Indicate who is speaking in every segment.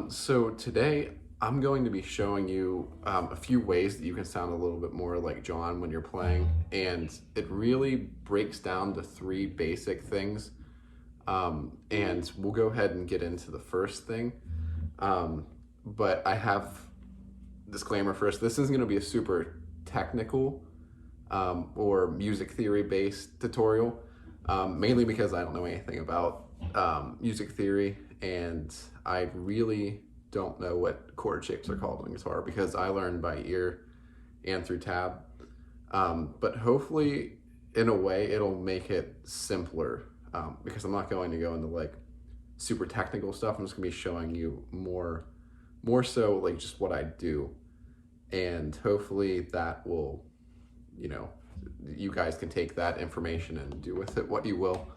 Speaker 1: So today I'm going to be showing you a few ways that you can sound a little bit more like John when you're playing, and it really breaks down to three basic things. And we'll go ahead and get into the first thing. But I have disclaimer first. This isn't going to be a super technical or music theory based tutorial, mainly because I don't know anything about music theory, and I really don't know what chord shapes are called on guitar because I learned by ear and through tab. But hopefully, in a way, it'll make it simpler because I'm not going to go into like super technical stuff. I'm just gonna be showing you more so like just what I do, and hopefully that will, you guys can take that information and do with it what you will.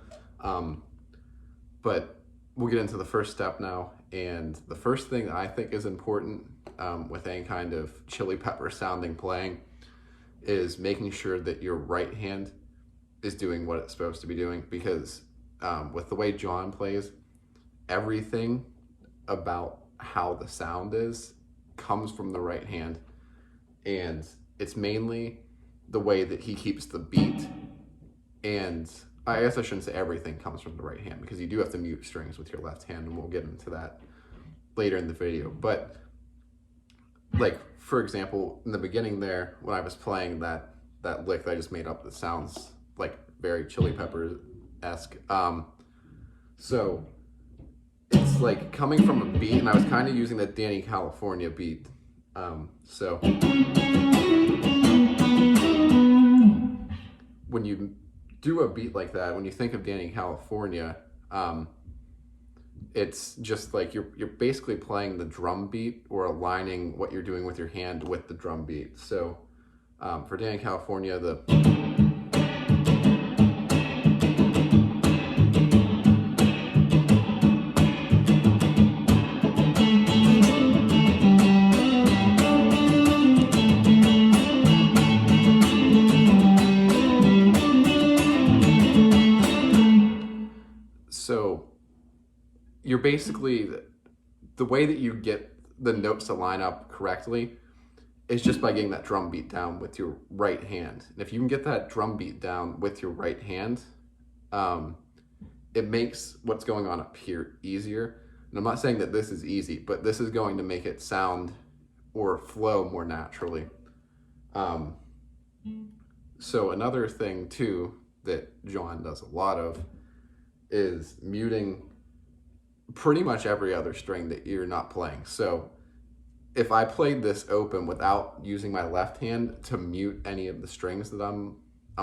Speaker 1: But we'll get into the first step now. And the first thing that I think is important with any kind of chili pepper sounding playing is making sure that your right hand is doing what it's supposed to be doing, because with the way John plays, everything about how the sound is comes from the right hand, and it's mainly the way that he keeps the beat. And I guess I shouldn't say everything comes from the right hand, because you do have to mute strings with your left hand, and we'll get into that later in the video. But like, for example, in the beginning there, when I was playing that lick that I just made up that sounds like very Chili Peppers-esque, so it's like coming from a beat, and I was kind of using the Danny California beat. So when you do a beat like that, when you think of Danny California, it's just like you're basically playing the drum beat or aligning what you're doing with your hand with the drum beat. So for Danny California, so you're basically, the way that you get the notes to line up correctly is just by getting that drum beat down with your right hand. And if you can get that drum beat down with your right hand, it makes what's going on up here easier. And I'm not saying that this is easy, but this is going to make it sound or flow more naturally. So another thing too that John does a lot of is muting pretty much every other string that you're not playing. So if I played this open without using my left hand to mute any of the strings that I'm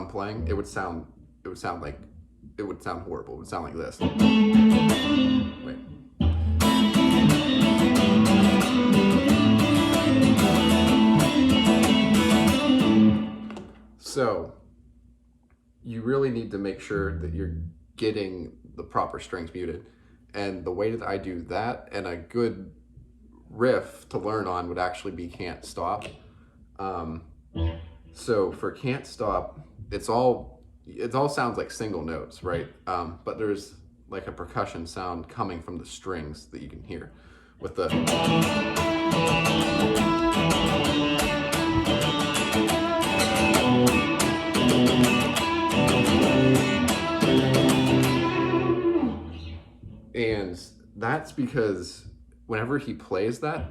Speaker 1: playing, it would sound horrible. It would sound like this. Wait. So you really need to make sure that you're getting the proper strings muted. And the way that I do that, and a good riff to learn on, would actually be Can't Stop. So for Can't Stop, it all sounds like single notes, right? But there's like a percussion sound coming from the strings that you can hear with the and that's because whenever he plays that,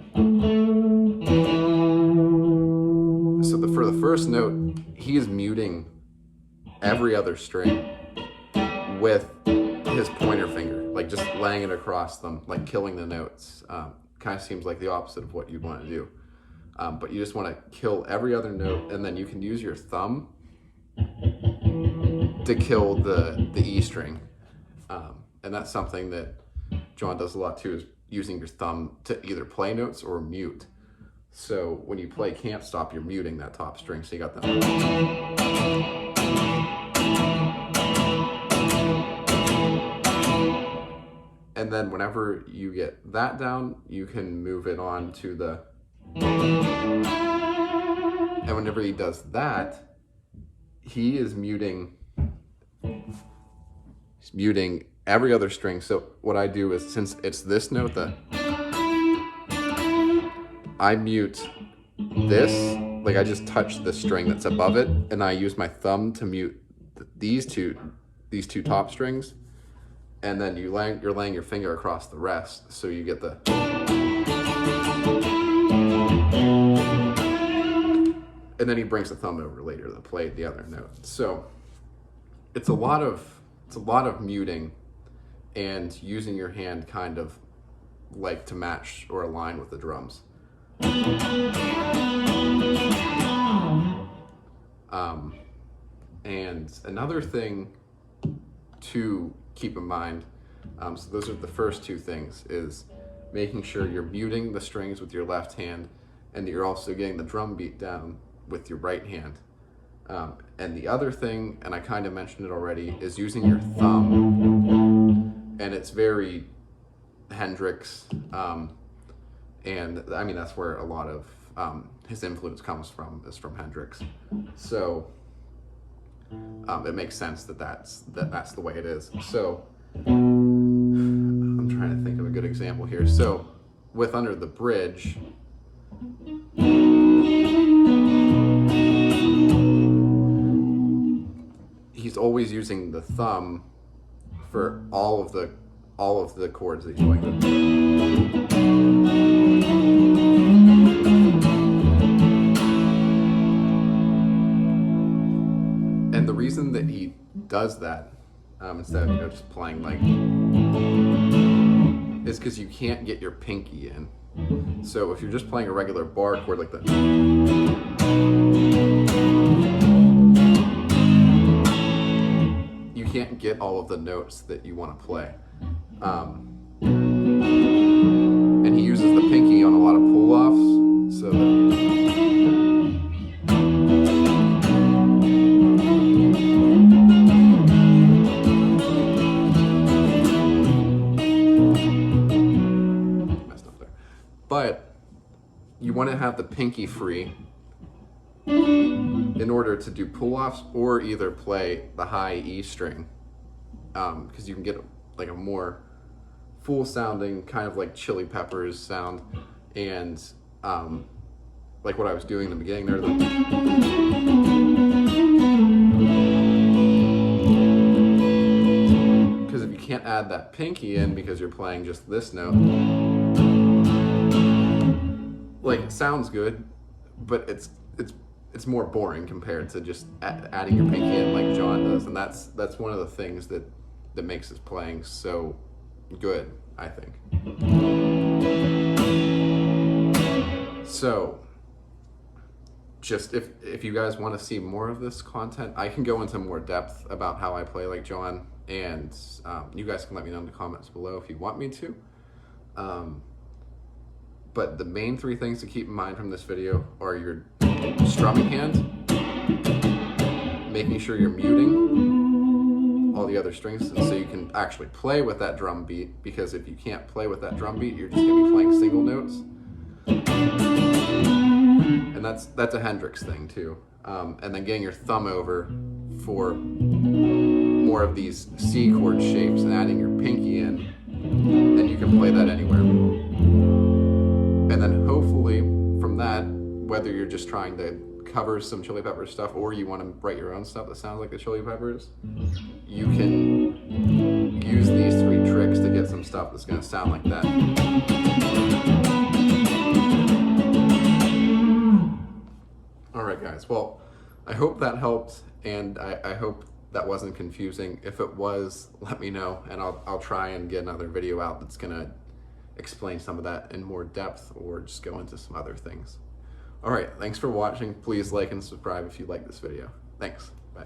Speaker 1: so for the first note, he is muting every other string with his pointer finger, like just laying it across them, like killing the notes. Kind of seems like the opposite of what you want to do. But you just want to kill every other note, and then you can use your thumb to kill the E string. And that's something that John does a lot too, is using your thumb to either play notes or mute. So when you play Can't Stop, you're muting that top string. So you got that. And then whenever you get that down, you can move it on to the, and whenever he does that, he is muting every other string. So what I do is, since it's this note, the I mute this, like I just touch the string that's above it, and I use my thumb to mute these two top strings, and then you're laying your finger across the rest, so you get the. And then he brings the thumb over later to play the other note. So it's a lot of muting and using your hand kind of like to match or align with the drums. And another thing to keep in mind, so those are the first two things, is making sure you're muting the strings with your left hand and that you're also getting the drum beat down with your right hand. And the other thing, and I kind of mentioned it already, is using your thumb. And it's very Hendrix, and I mean that's where a lot of his influence comes from, is from Hendrix. So it makes sense that that's the way it is. So I'm trying to think of a good example here. So with Under the Bridge, he's always using the thumb for all of the chords that he's playing. And the reason that he does that, instead of just playing like, is because you can't get your pinky in. So if you're just playing a regular bar chord like that, you can't get all of the notes that you want to play. And he uses the pinky on a lot of pull-offs, so messed up there. But you want to have the pinky free in order to do pull-offs or either play the high E string, because you can get like a more full sounding, kind of like Chili Peppers sound, and like what I was doing in the beginning there. Because if you can't add that pinky in because you're playing just this note, like it sounds good, but it's more boring compared to just adding your pinky in like John does, and that's one of the things that makes his playing so good, I think. So just if you guys want to see more of this content, I can go into more depth about how I play like John, and you guys can let me know in the comments below if you want me to. But the main three things to keep in mind from this video are your strumming hand, making sure you're muting all the other strings so you can actually play with that drum beat, because if you can't play with that drum beat, you're just going to be playing single notes. And that's a Hendrix thing too. And then getting your thumb over for more of these C chord shapes and adding your pinky in, and you can play that anywhere. And then hopefully from that, whether you're just trying to cover some Chili Peppers stuff or you want to write your own stuff that sounds like the Chili Peppers, you can use these three tricks to get some stuff that's going to sound like that. Alright guys, well, I hope that helped, and I hope that wasn't confusing. If it was, let me know, and I'll try and get another video out that's going to explain some of that in more depth, or just go into some other things. All right, thanks for watching. Please like and subscribe if you like this video. Thanks. Bye.